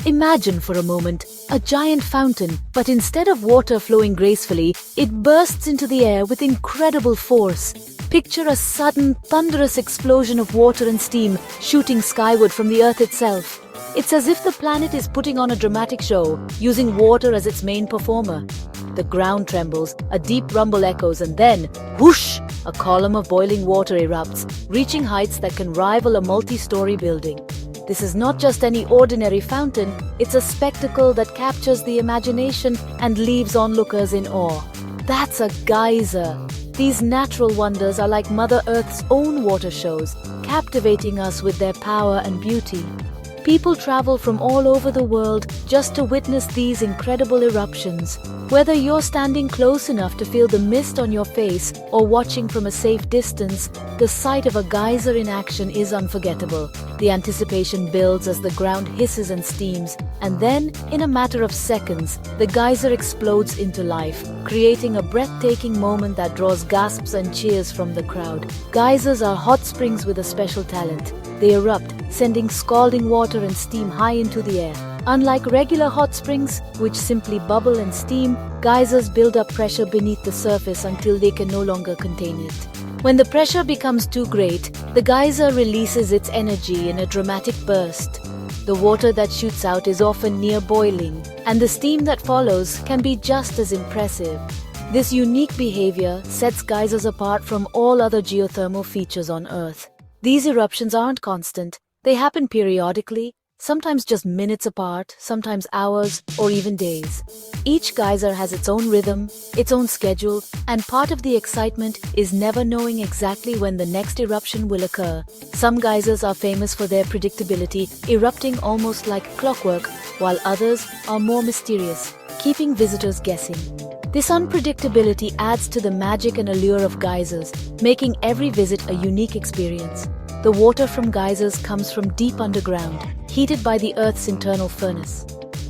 Imagine for a moment a giant fountain, but instead of water flowing gracefully, it bursts into the air with incredible force. Picture a sudden, thunderous explosion of water and steam shooting skyward from the earth itself. It's as if the planet is putting on a dramatic show, using water as its main performer. The ground trembles, a deep rumble echoes, and then, whoosh, a column of boiling water erupts, reaching heights that can rival a multi-story building. This is not just any ordinary fountain, it's a spectacle that captures the imagination and leaves onlookers in awe. That's a geyser. These natural wonders are like Mother Earth's own water shows, captivating us with their power and beauty. People travel from all over the world just to witness these incredible eruptions. Whether you're standing close enough to feel the mist on your face or watching from a safe distance, the sight of a geyser in action is unforgettable. The anticipation builds as the ground hisses and steams, and then, in a matter of seconds, the geyser explodes into life, creating a breathtaking moment that draws gasps and cheers from the crowd. Geysers are hot springs with a special talent. They erupt, sending scalding water and steam high into the air. Unlike regular hot springs, which simply bubble and steam, geysers build up pressure beneath the surface until they can no longer contain it. When the pressure becomes too great, the geyser releases its energy in a dramatic burst. The water that shoots out is often near boiling, and the steam that follows can be just as impressive. This unique behavior sets geysers apart from all other geothermal features on Earth. These eruptions aren't constant. They happen periodically, sometimes just minutes apart, sometimes hours or even days. Each geyser has its own rhythm, its own schedule, and part of the excitement is never knowing exactly when the next eruption will occur. Some geysers are famous for their predictability, erupting almost like clockwork, while others are more mysterious, keeping visitors guessing. This unpredictability adds to the magic and allure of geysers, making every visit a unique experience. The water from geysers comes from deep underground, heated by the Earth's internal furnace.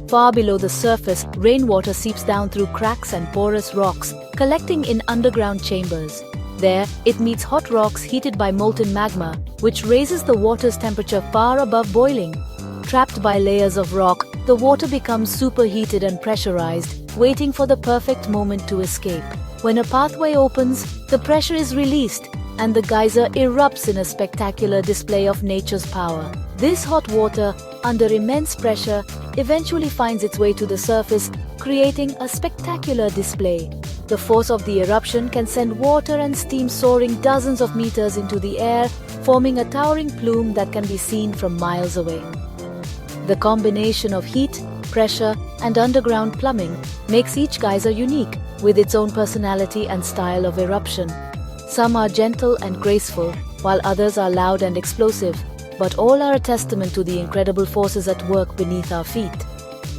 Far below the surface, rainwater seeps down through cracks and porous rocks, collecting in underground chambers. There, it meets hot rocks heated by molten magma, which raises the water's temperature far above boiling. Trapped by layers of rock, the water becomes superheated and pressurized, waiting for the perfect moment to escape. When a pathway opens, the pressure is released, and the geyser erupts in a spectacular display of nature's power. This hot water, under immense pressure, eventually finds its way to the surface, creating a spectacular display. The force of the eruption can send water and steam soaring dozens of meters into the air, forming a towering plume that can be seen from miles away. The combination of heat, pressure, and underground plumbing makes each geyser unique, with its own personality and style of eruption. Some are gentle and graceful, while others are loud and explosive, but all are a testament to the incredible forces at work beneath our feet.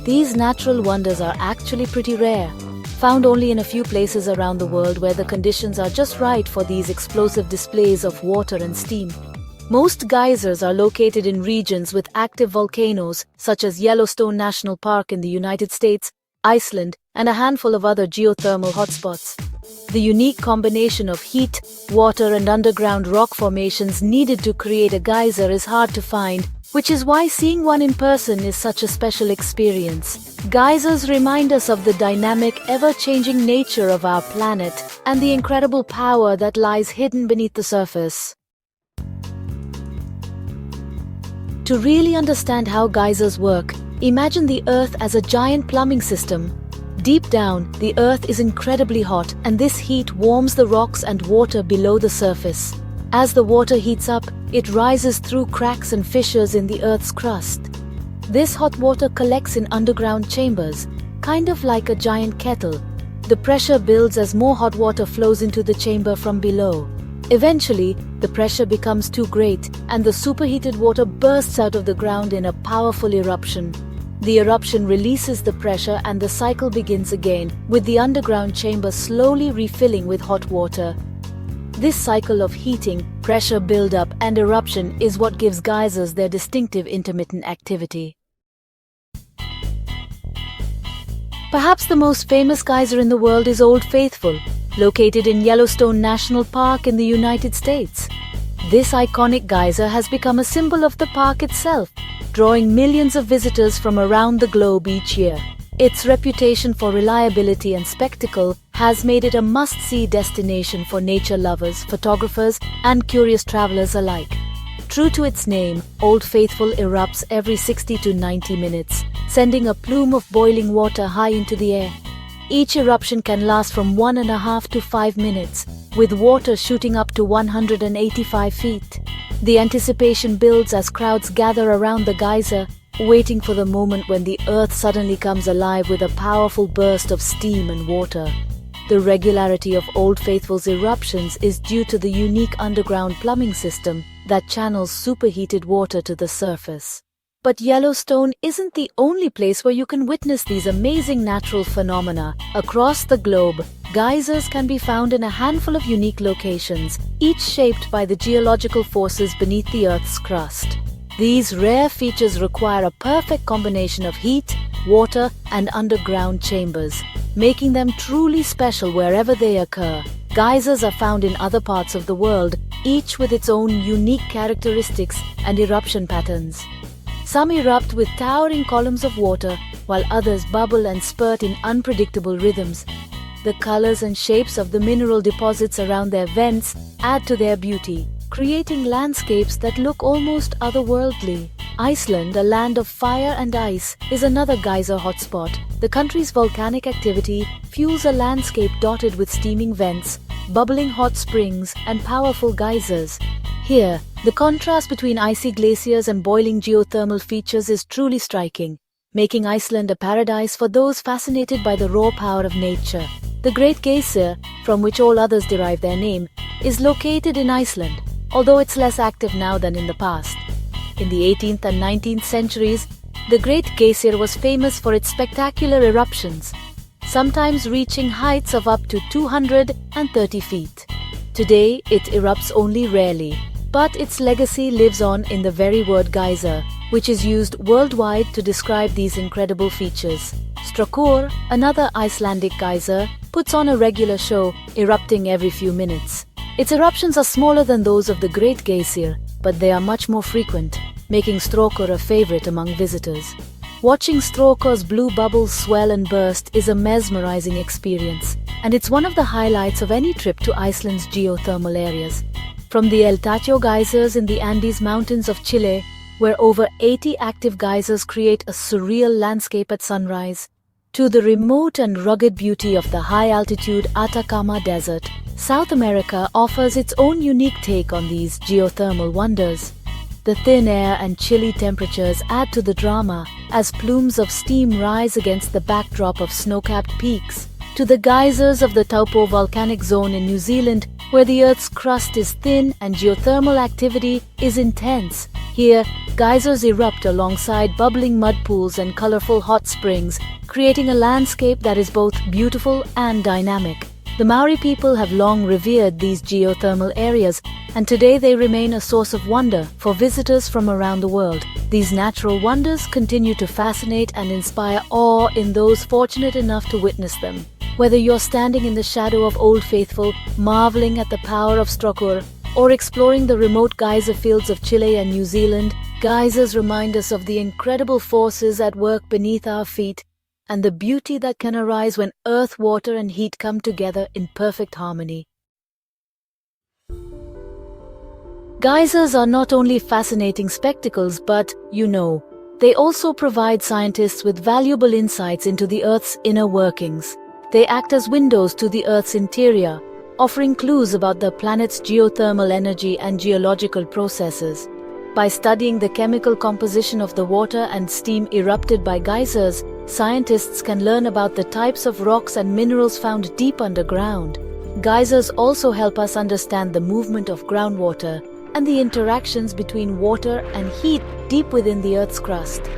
These natural wonders are actually pretty rare, found only in a few places around the world where the conditions are just right for these explosive displays of water and steam. Most geysers are located in regions with active volcanoes, such as Yellowstone National Park in the United States, Iceland, and a handful of other geothermal hotspots. The unique combination of heat, water, and underground rock formations needed to create a geyser is hard to find, which is why seeing one in person is such a special experience. Geysers remind us of the dynamic, ever-changing nature of our planet and the incredible power that lies hidden beneath the surface. To really understand how geysers work, imagine the Earth as a giant plumbing system. Deep down, the Earth is incredibly hot, and this heat warms the rocks and water below the surface. As the water heats up, it rises through cracks and fissures in the Earth's crust. This hot water collects in underground chambers, kind of like a giant kettle. The pressure builds as more hot water flows into the chamber from below. Eventually, the pressure becomes too great, and the superheated water bursts out of the ground in a powerful eruption. The eruption releases the pressure and the cycle begins again, with the underground chamber slowly refilling with hot water. This cycle of heating, pressure buildup, and eruption is what gives geysers their distinctive intermittent activity. Perhaps the most famous geyser in the world is Old Faithful, located in Yellowstone National Park in the United States. This iconic geyser has become a symbol of the park itself, drawing millions of visitors from around the globe each year. Its reputation for reliability and spectacle has made it a must-see destination for nature lovers, photographers, and curious travelers alike. True to its name, Old Faithful erupts every 60 to 90 minutes, sending a plume of boiling water high into the air. Each eruption can last from 1.5 to 5 minutes, with water shooting up to 185 feet. The anticipation builds as crowds gather around the geyser, waiting for the moment when the earth suddenly comes alive with a powerful burst of steam and water. The regularity of Old Faithful's eruptions is due to the unique underground plumbing system that channels superheated water to the surface. But Yellowstone isn't the only place where you can witness these amazing natural phenomena. Across the globe, geysers can be found in a handful of unique locations, each shaped by the geological forces beneath the Earth's crust. These rare features require a perfect combination of heat, water, and underground chambers, making them truly special wherever they occur. Geysers are found in other parts of the world, each with its own unique characteristics and eruption patterns. Some erupt with towering columns of water, while others bubble and spurt in unpredictable rhythms. The colors and shapes of the mineral deposits around their vents add to their beauty, creating landscapes that look almost otherworldly. Iceland, a land of fire and ice, is another geyser hotspot. The country's volcanic activity fuels a landscape dotted with steaming vents, bubbling hot springs, and powerful geysers. Here, the contrast between icy glaciers and boiling geothermal features is truly striking, making Iceland a paradise for those fascinated by the raw power of nature. The Great Geyser, from which all others derive their name, is located in Iceland, although it's less active now than in the past. In the 18th and 19th centuries, the Great Geyser was famous for its spectacular eruptions, sometimes reaching heights of up to 230 feet. Today, it erupts only rarely, but its legacy lives on in the very word geyser, which is used worldwide to describe these incredible features. Strokkur, another Icelandic geyser, puts on a regular show, erupting every few minutes. Its eruptions are smaller than those of the Great Geyser, but they are much more frequent, making Strokkur a favorite among visitors. Watching Strokkur's blue bubbles swell and burst is a mesmerizing experience, and it's one of the highlights of any trip to Iceland's geothermal areas. From the El Tacho geysers in the Andes Mountains of Chile, where over 80 active geysers create a surreal landscape at sunrise, to the remote and rugged beauty of the high-altitude Atacama Desert, South America offers its own unique take on these geothermal wonders. The thin air and chilly temperatures add to the drama as plumes of steam rise against the backdrop of snow-capped peaks. To the geysers of the Taupo volcanic zone in New Zealand, where the Earth's crust is thin and geothermal activity is intense. Here, geysers erupt alongside bubbling mud pools and colorful hot springs, creating a landscape that is both beautiful and dynamic. The Maori people have long revered these geothermal areas, and today they remain a source of wonder for visitors from around the world. These natural wonders continue to fascinate and inspire awe in those fortunate enough to witness them. Whether you're standing in the shadow of Old Faithful, marveling at the power of Strokkur, or exploring the remote geyser fields of Chile and New Zealand, geysers remind us of the incredible forces at work beneath our feet and the beauty that can arise when earth, water, and heat come together in perfect harmony. Geysers are not only fascinating spectacles, but, they also provide scientists with valuable insights into the Earth's inner workings. They act as windows to the Earth's interior, offering clues about the planet's geothermal energy and geological processes. By studying the chemical composition of the water and steam erupted by geysers, scientists can learn about the types of rocks and minerals found deep underground. Geysers also help us understand the movement of groundwater and the interactions between water and heat deep within the Earth's crust.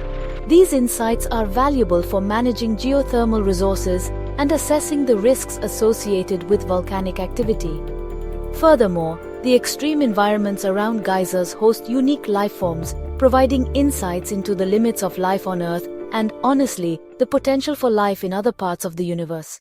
These insights are valuable for managing geothermal resources and assessing the risks associated with volcanic activity. Furthermore, the extreme environments around geysers host unique life forms, providing insights into the limits of life on Earth and, honestly, the potential for life in other parts of the universe.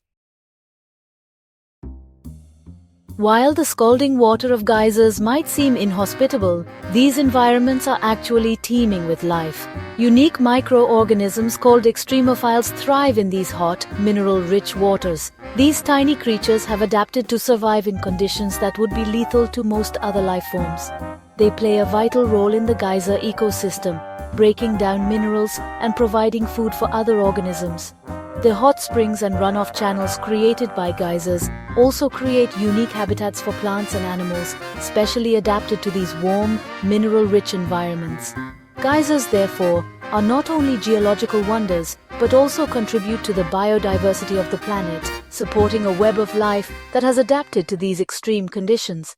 While the scalding water of geysers might seem inhospitable, these environments are actually teeming with life. Unique microorganisms called extremophiles thrive in these hot, mineral-rich waters. These tiny creatures have adapted to survive in conditions that would be lethal to most other life forms. They play a vital role in the geyser ecosystem, breaking down minerals and providing food for other organisms. The hot springs and runoff channels created by geysers also create unique habitats for plants and animals, specially adapted to these warm, mineral-rich environments. Geysers, therefore, are not only geological wonders, but also contribute to the biodiversity of the planet, supporting a web of life that has adapted to these extreme conditions.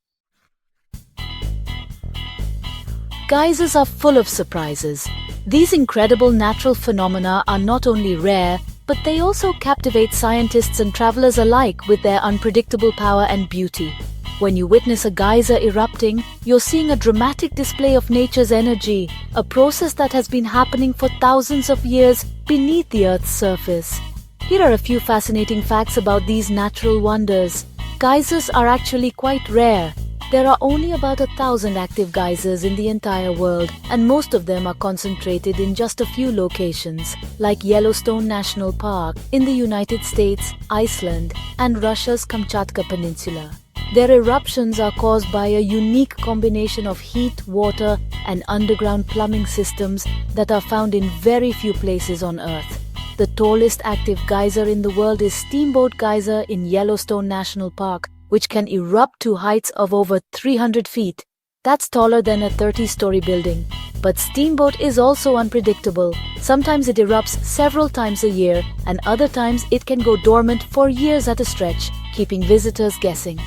Geysers are full of surprises. These incredible natural phenomena are not only rare, but they also captivate scientists and travelers alike with their unpredictable power and beauty. When you witness a geyser erupting, you're seeing a dramatic display of nature's energy, a process that has been happening for thousands of years beneath the Earth's surface. Here are a few fascinating facts about these natural wonders. Geysers are actually quite rare. There are only about 1,000 active geysers in the entire world, and most of them are concentrated in just a few locations, like Yellowstone National Park in the United States, Iceland, and Russia's Kamchatka Peninsula. Their eruptions are caused by a unique combination of heat, water, and underground plumbing systems that are found in very few places on Earth. The tallest active geyser in the world is Steamboat Geyser in Yellowstone National Park, which can erupt to heights of over 300 feet. That's taller than a 30-story building. But Steamboat is also unpredictable. Sometimes it erupts several times a year, and other times it can go dormant for years at a stretch, keeping visitors guessing.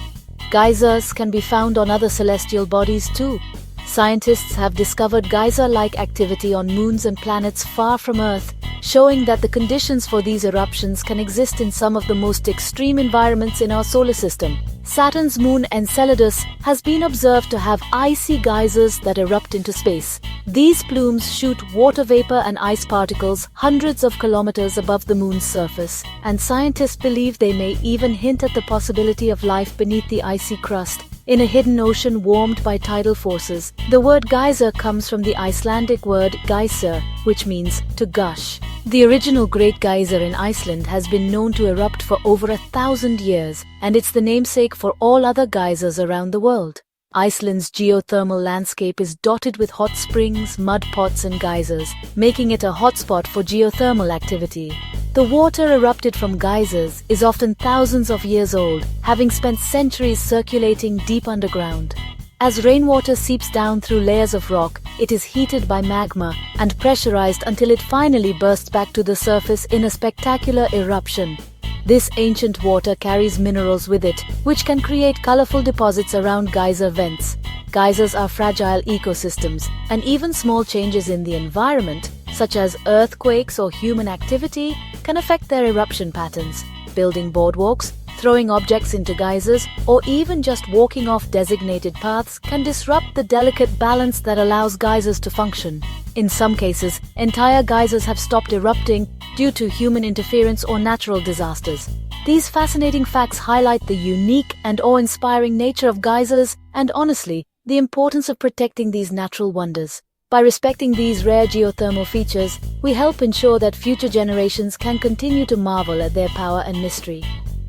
Geysers can be found on other celestial bodies too. Scientists have discovered geyser-like activity on moons and planets far from Earth, showing that the conditions for these eruptions can exist in some of the most extreme environments in our solar system. Saturn's moon Enceladus has been observed to have icy geysers that erupt into space. These plumes shoot water vapor and ice particles hundreds of kilometers above the moon's surface, and scientists believe they may even hint at the possibility of life beneath the icy crust, in a hidden ocean warmed by tidal forces. The word geyser comes from the Icelandic word Geysir, which means to gush. The original Great Geyser in Iceland has been known to erupt for over 1,000 years, and it's the namesake for all other geysers around the world. Iceland's geothermal landscape is dotted with hot springs, mud pots, and geysers, making it a hotspot for geothermal activity. The water erupted from geysers is often thousands of years old, having spent centuries circulating deep underground. As rainwater seeps down through layers of rock, it is heated by magma and pressurized until it finally bursts back to the surface in a spectacular eruption. This ancient water carries minerals with it, which can create colorful deposits around geyser vents. Geysers are fragile ecosystems, and even small changes in the environment, such as earthquakes or human activity, can affect their eruption patterns. Building boardwalks, throwing objects into geysers, or even just walking off designated paths can disrupt the delicate balance that allows geysers to function. In some cases, entire geysers have stopped erupting due to human interference or natural disasters. These fascinating facts highlight the unique and awe-inspiring nature of geysers and, honestly, the importance of protecting these natural wonders. By respecting these rare geothermal features, we help ensure that future generations can continue to marvel at their power and mystery.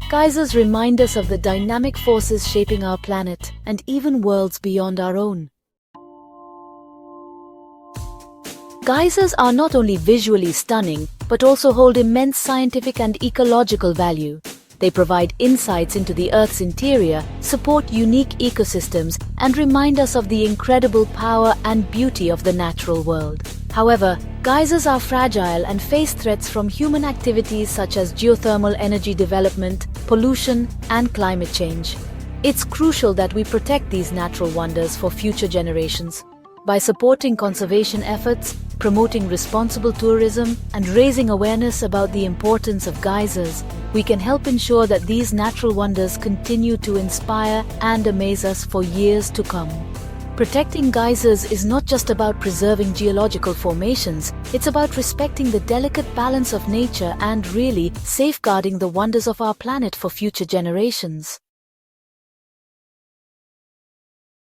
Geysers remind us of the dynamic forces shaping our planet and even worlds beyond our own. Geysers are not only visually stunning, but also hold immense scientific and ecological value. They provide insights into the Earth's interior, support unique ecosystems, and remind us of the incredible power and beauty of the natural world. However, geysers are fragile and face threats from human activities such as geothermal energy development, pollution, and climate change. It's crucial that we protect these natural wonders for future generations. By supporting conservation efforts, promoting responsible tourism, and raising awareness about the importance of geysers, we can help ensure that these natural wonders continue to inspire and amaze us for years to come. Protecting geysers is not just about preserving geological formations, it's about respecting the delicate balance of nature and really safeguarding the wonders of our planet for future generations.